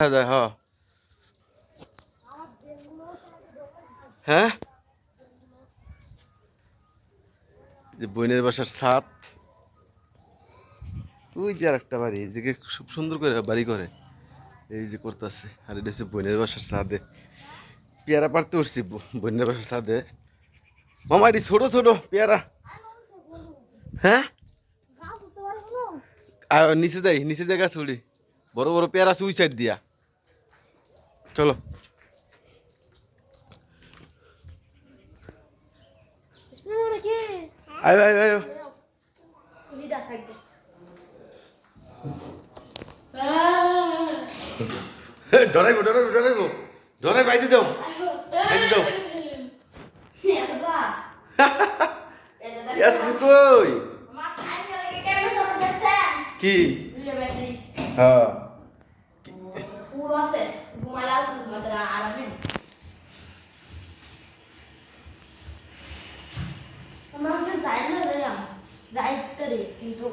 যায় হ্যাঁ যে বোনের বাসার ছাদ ওই যে আর একটা বাড়ি এদিকে খুব সুন্দর করে বাড়ি করে এই যে করতেছে আর এটা হচ্ছে বোনের বাসার ছাদে পেয়ারা পারতে উঠছি বোনের বাসার ছাদে মামা এটি ছোট ছোট পেয়ারা হ্যাঁ নিচে দেয় নিচে জায়গা ছুড়ি বড় বড় পেয়ারা আছে ওই সাইড দিয়া চলো আয়ো আয়ো আয়ো ডরাইবো ডরাইবো ডরাইবো ডরাই বাইতে দাও বাইতে দাও ইয়াসমিন কই কি হ্যাঁ যাই না যাই কিন্তু